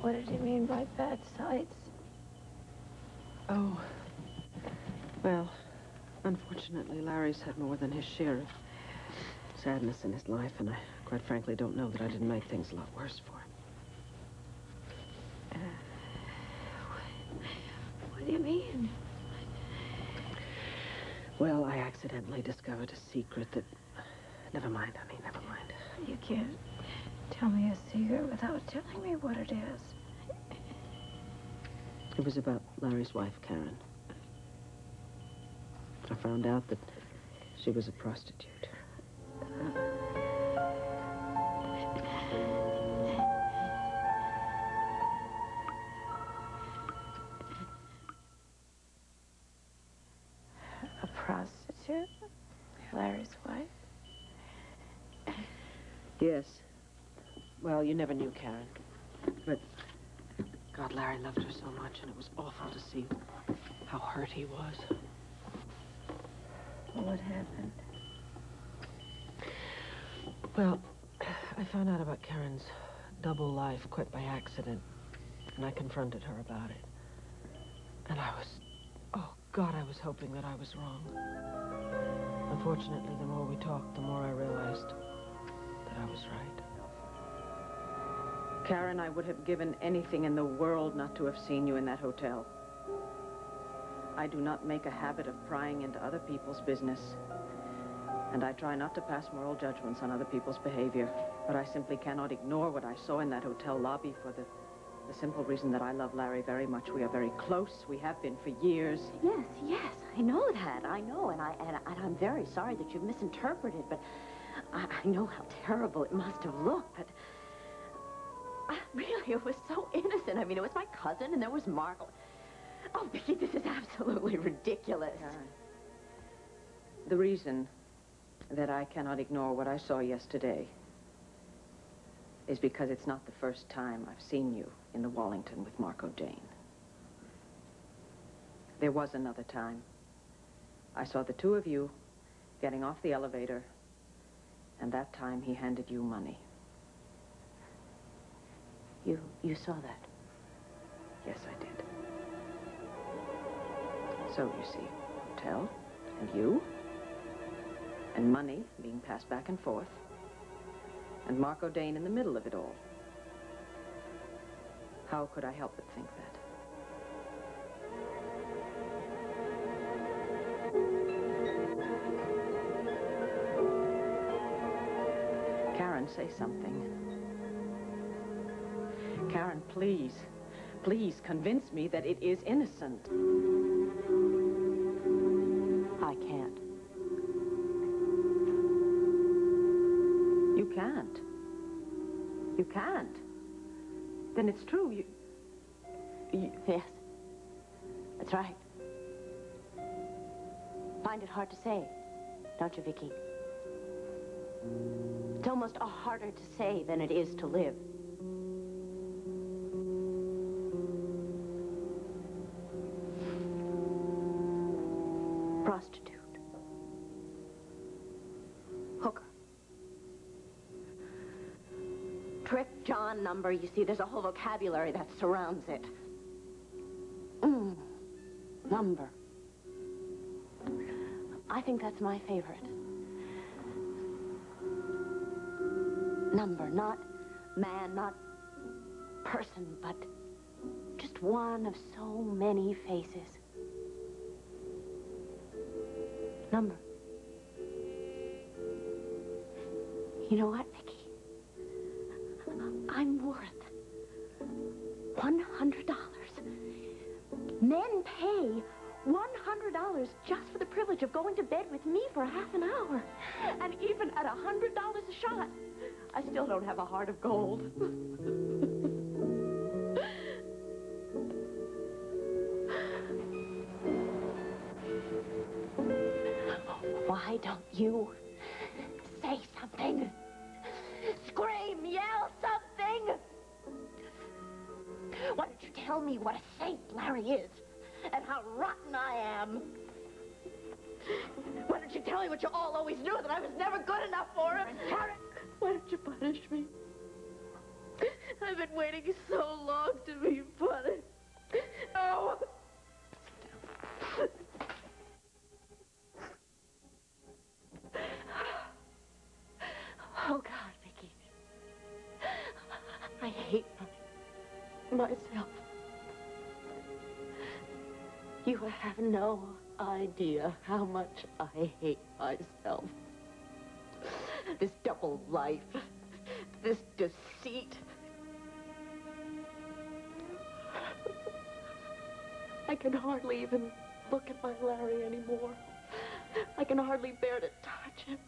What did he mean by bad sights? Oh, well, unfortunately, Larry's had more than his share of sadness in his life, and I quite frankly don't know that I didn't make things a lot worse for him. What do you mean? Well, I accidentally discovered a secret that... Never mind, honey, never mind. You can't tell me a secret without telling me what it is. It was about Larry's wife, Karen. I found out that she was a prostitute. A prostitute? Larry's wife? Yes. Well, you never knew Karen. But, God, Larry loved her so much, and it was awful to see how hurt he was. What happened? Well, I found out about Karen's double life quite by accident, and I confronted her about it. And I was, oh, God, I was hoping that I was wrong. Unfortunately, the more we talked, the more I realized that I was right. Karen, I would have given anything in the world not to have seen you in that hotel. I do not make a habit of prying into other people's business. And I try not to pass moral judgments on other people's behavior. But I simply cannot ignore what I saw in that hotel lobby for the simple reason that I love Larry very much. We are very close. We have been for years. Yes, I know that. I know, and I'm very sorry that you've misinterpreted, but I know how terrible it must have looked, but really, it was so innocent. I mean, it was my cousin, and there was Mark. Oh, Vicki, this is absolutely ridiculous. Karen, the reason that I cannot ignore what I saw yesterday is because it's not the first time I've seen you in the Wallington with Mark O'Dane. There was another time. I saw the two of you getting off the elevator, and that time he handed you money. You saw that? Yes, I did. So, you see, hotel, and you, and money being passed back and forth, and Mark O'Dane in the middle of it all. How could I help but think that? Karen, say something. Karen, please, please convince me that it is innocent. I can't. You can't. You can't. Then it's true. You... Yes. That's right. Find it hard to say, don't you, Vicki? It's almost harder to say than it is to live. Prostitute. Hooker. Trick, John, number. You see, there's a whole vocabulary that surrounds it. Number. I think that's my favorite. Number, not man, not person, but just one of so many faces. Number. You know what, Vicki? I'm worth $100. Men pay $100 just for the privilege of going to bed with me for half an hour. And even at $100 a shot, I still don't have a heart of gold. Why don't you say something? Scream, yell something! Why don't you tell me what a saint Larry is and how rotten I am? Why don't you tell me what you all always knew, that I was never good enough for him? Why don't you punish me? I've been waiting so long to be punished. Oh! Oh, God, Vicky. I hate myself. You have no idea how much I hate myself. This double life, this deceit. I can hardly even look at my Larry anymore. I can hardly bear to touch him.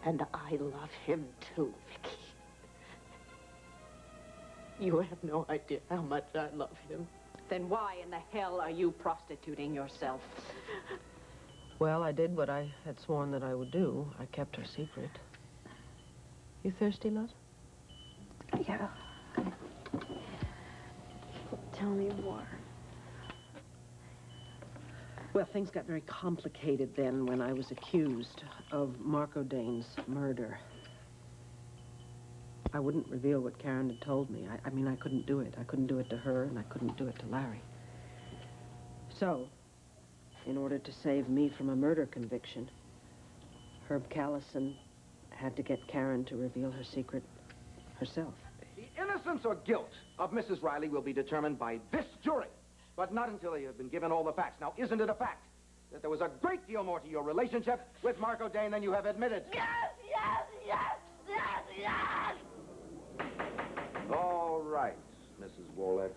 And I love him too, Vicky. You have no idea how much I love him. Then why in the hell are you prostituting yourself? Well, I did what I had sworn that I would do. I kept her secret. You thirsty, love? Yeah. Tell me more. Well, things got very complicated then when I was accused of Marco Dane's murder. I wouldn't reveal what Karen had told me. I mean, I couldn't do it. I couldn't do it to her, and I couldn't do it to Larry. So, in order to save me from a murder conviction, Herb Callison had to get Karen to reveal her secret herself. The innocence or guilt of Mrs. Riley will be determined by this jury, but not until they have been given all the facts. Now, isn't it a fact that there was a great deal more to your relationship with Marco Dane than you have admitted? Yes, yes, yes, yes, yes! All right, Mrs. Wolek.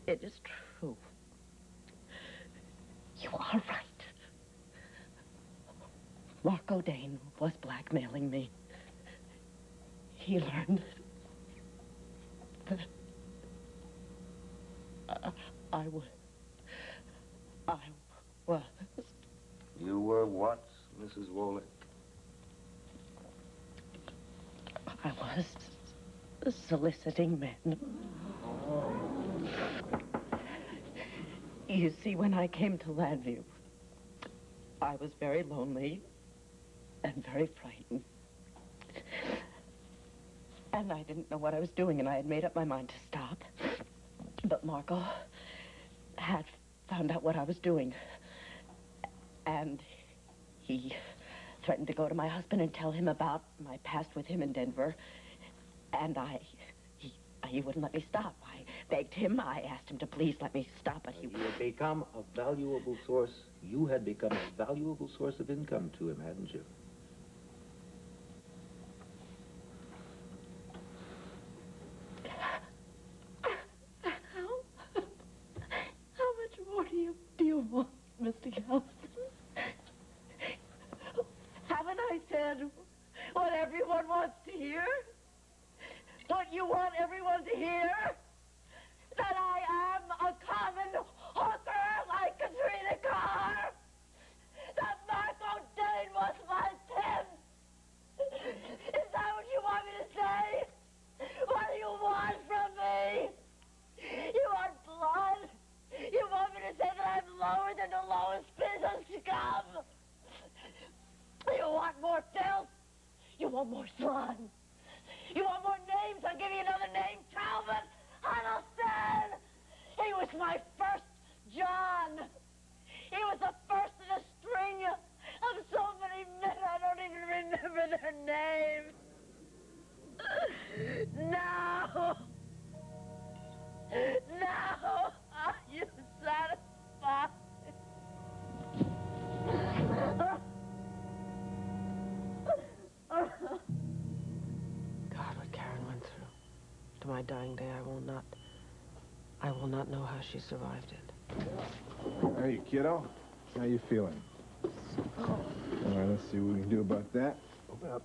It is true. You are right. Marco Dane was blackmailing me. He learned that I was... You were what, Mrs. Wolek? I was soliciting men. You see, when I came to Landview, I was very lonely and very frightened. And I didn't know what I was doing, and I had made up my mind to stop. But Marco had found out what I was doing. And he threatened to go to my husband and tell him about my past with him in Denver. And he wouldn't let me stop. I begged him. I asked him to please let me stop, but he... You had become a valuable source. You had become a valuable source of income to him, hadn't you? How much more do you want, Mr. Callison? Haven't I said what everyone wants to hear? What you want everyone to hear? That I am a common hooker like Katrina Carr? That Marco Dane was my pimp? Is that what you want me to say? What do you want from me? You want blood? You want me to say that I'm lower than the lowest business scum? You want more filth? You want more slime? You want more names? I'll give you another name. Calvin Huddleston! He was my first John. He was the first in a string of so many men I don't even remember their names. Now! Now! Are you satisfied? God, what Karen went through. To my dying day, I will not know how she survived it. Hey, kiddo. How you feeling? All right, let's see what we can do about that. Open up.